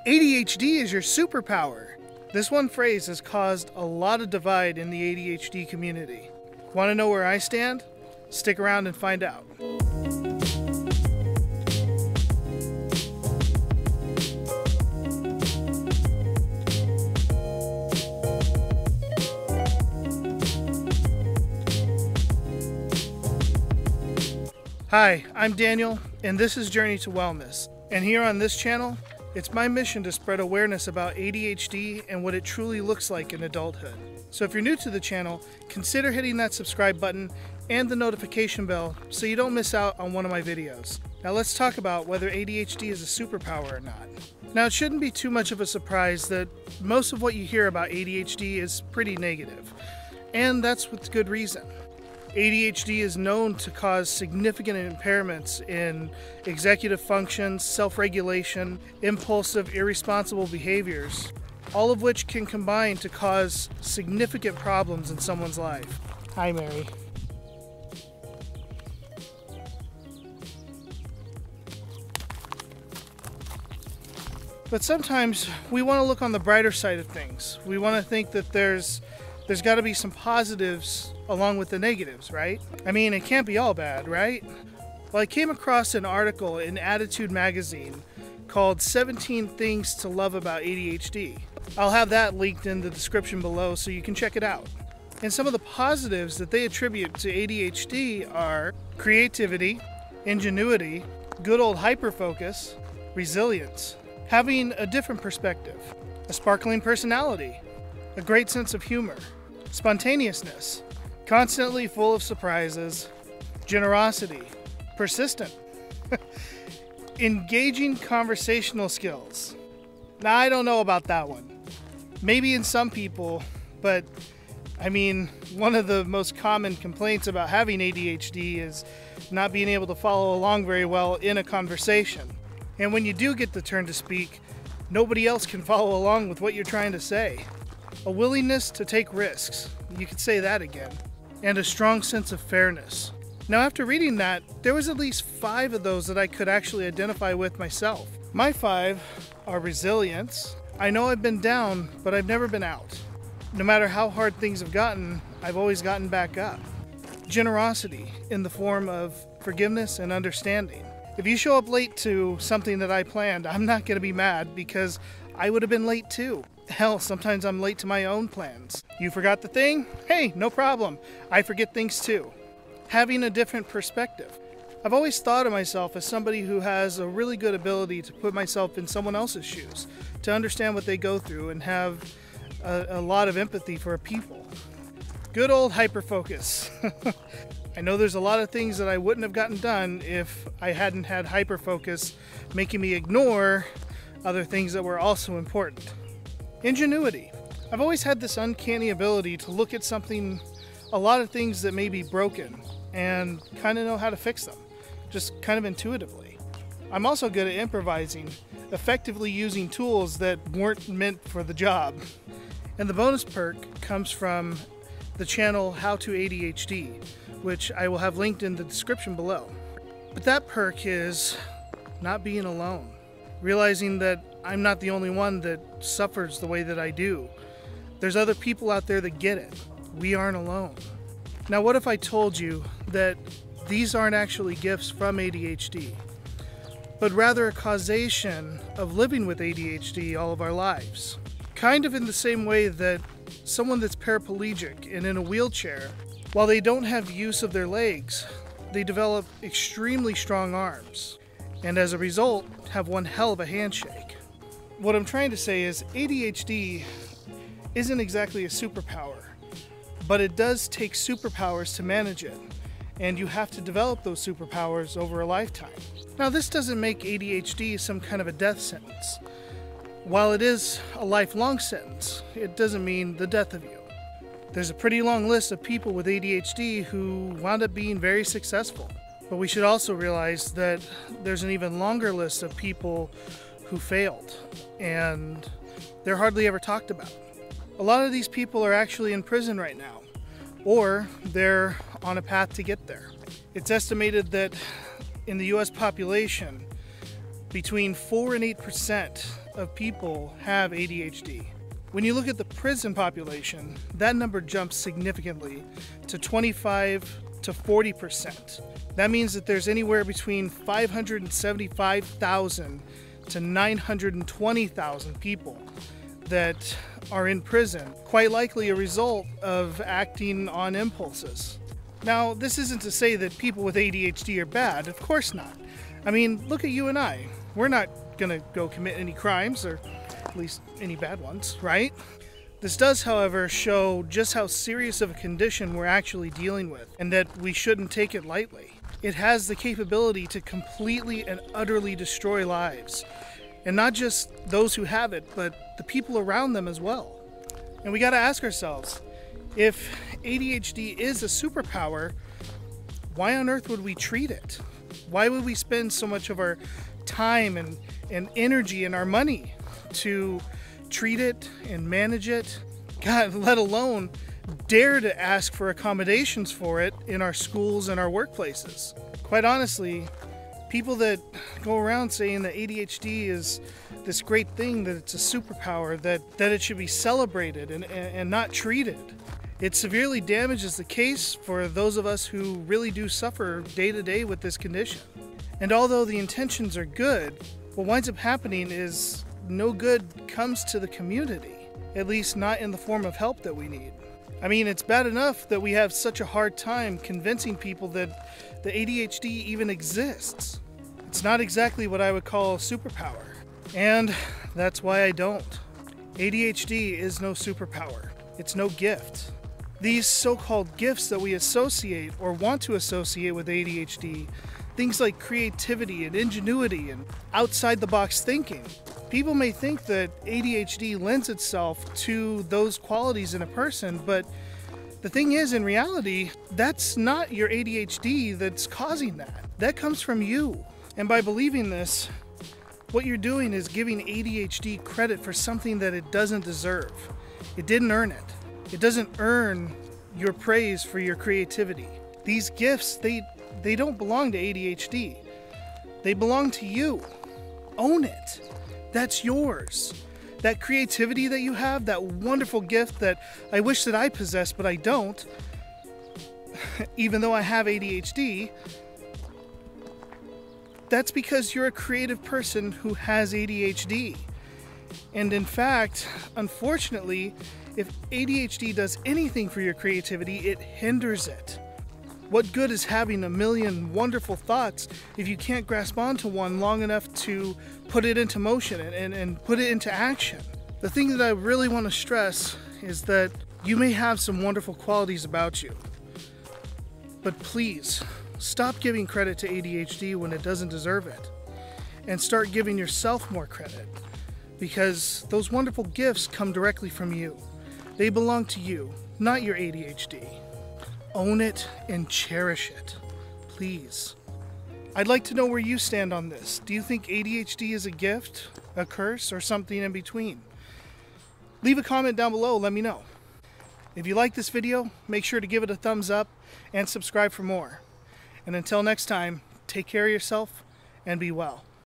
ADHD is your superpower. This one phrase has caused a lot of divide in the ADHD community. Want to know where I stand? Stick around and find out. Hi, I'm Daniel, and this is Journey to Wellness. And here on this channel, it's my mission to spread awareness about ADHD and what it truly looks like in adulthood. So if you're new to the channel, consider hitting that subscribe button and the notification bell so you don't miss out on one of my videos. Now let's talk about whether ADHD is a superpower or not. Now it shouldn't be too much of a surprise that most of what you hear about ADHD is pretty negative, and that's with good reason. ADHD is known to cause significant impairments in executive functions, self-regulation, impulsive, irresponsible behaviors, all of which can combine to cause significant problems in someone's life. Hi, Mary. But sometimes we want to look on the brighter side of things. We want to think that there's got to be some positives along with the negatives, right? I mean, it can't be all bad, right? Well, I came across an article in Attitude magazine called 17 Things to Love About ADHD. I'll have that linked in the description below so you can check it out. And some of the positives that they attribute to ADHD are creativity, ingenuity, good old hyperfocus, resilience, having a different perspective, a sparkling personality, a great sense of humor, spontaneousness, constantly full of surprises, generosity, persistent, engaging conversational skills. Now, I don't know about that one. Maybe in some people, but I mean, one of the most common complaints about having ADHD is not being able to follow along very well in a conversation. And when you do get the turn to speak, nobody else can follow along with what you're trying to say. A willingness to take risks, you could say that again, and a strong sense of fairness. Now after reading that, there was at least 5 of those that I could actually identify with myself. My 5 are resilience. I know I've been down, but I've never been out. No matter how hard things have gotten, I've always gotten back up. Generosity in the form of forgiveness and understanding. If you show up late to something that I planned, I'm not going to be mad because I would have been late too. Hell, sometimes I'm late to my own plans. You forgot the thing? Hey, no problem. I forget things too. Having a different perspective. I've always thought of myself as somebody who has a really good ability to put myself in someone else's shoes, to understand what they go through and have a lot of empathy for people. Good old hyperfocus. I know there's a lot of things that I wouldn't have gotten done if I hadn't had hyperfocus making me ignore other things that were also important. Ingenuity. I've always had this uncanny ability to look at a lot of things that may be broken and kind of know how to fix them, just kind of intuitively. I'm also good at improvising, effectively using tools that weren't meant for the job. And the bonus perk comes from the channel How to ADHD, which I will have linked in the description below. But that perk is not being alone. Realizing that I'm not the only one that suffers the way that I do. There's other people out there that get it. We aren't alone. Now, what if I told you that these aren't actually gifts from ADHD, but rather a causation of living with ADHD all of our lives? Kind of in the same way that someone that's paraplegic and in a wheelchair, while they don't have use of their legs, they develop extremely strong arms, and as a result, have one hell of a handshake. What I'm trying to say is ADHD isn't exactly a superpower, but it does take superpowers to manage it, and you have to develop those superpowers over a lifetime. Now, this doesn't make ADHD some kind of a death sentence. While it is a lifelong sentence, it doesn't mean the death of you. There's a pretty long list of people with ADHD who wound up being very successful. But we should also realize that there's an even longer list of people who failed, and they're hardly ever talked about. A lot of these people are actually in prison right now, or they're on a path to get there. It's estimated that in the US population, between 4 and 8% of people have ADHD. When you look at the prison population, that number jumps significantly to 25 to 40%. That means that there's anywhere between 575,000 to 920,000 people that are in prison, quite likely a result of acting on impulses. Now, this isn't to say that people with ADHD are bad, of course not. I mean, look at you and I. We're not gonna go commit any crimes, or at least any bad ones, right? This does, however, show just how serious of a condition we're actually dealing with, and that we shouldn't take it lightly. It has the capability to completely and utterly destroy lives. And not just those who have it, but the people around them as well. And we gotta ask ourselves, if ADHD is a superpower, why on earth would we treat it? Why would we spend so much of our time and energy and our money to treat it and manage it? God, let alone dare to ask for accommodations for it in our schools and our workplaces. Quite honestly, people that go around saying that ADHD is this great thing, that it's a superpower, that it should be celebrated and not treated, it severely damages the case for those of us who really do suffer day to day with this condition. And although the intentions are good, what winds up happening is no good comes to the community, at least not in the form of help that we need. I mean, it's bad enough that we have such a hard time convincing people that the ADHD even exists. It's not exactly what I would call a superpower, and that's why I don't. ADHD is no superpower. It's no gift. These so-called gifts that we associate or want to associate with ADHD, things like creativity and ingenuity and outside-the-box thinking, people may think that ADHD lends itself to those qualities in a person, but the thing is, in reality, that's not your ADHD that's causing that. That comes from you. And by believing this, what you're doing is giving ADHD credit for something that it doesn't deserve. It didn't earn it. It doesn't earn your praise for your creativity. These gifts, they don't belong to ADHD. They belong to you. Own it. That's yours. That creativity that you have, that wonderful gift that I wish that I possessed, but I don't, even though I have ADHD, that's because you're a creative person who has ADHD. And in fact, unfortunately, if ADHD does anything for your creativity, it hinders it. What good is having a million wonderful thoughts if you can't grasp onto one long enough to put it into motion and put it into action? The thing that I really want to stress is that you may have some wonderful qualities about you, but please stop giving credit to ADHD when it doesn't deserve it, and start giving yourself more credit, because those wonderful gifts come directly from you. They belong to you, not your ADHD. Own it and cherish it, please. I'd like to know where you stand on this. Do you think ADHD is a gift, a curse, or something in between? Leave a comment down below, let me know. If you like this video, make sure to give it a thumbs up and subscribe for more. And until next time, take care of yourself and be well.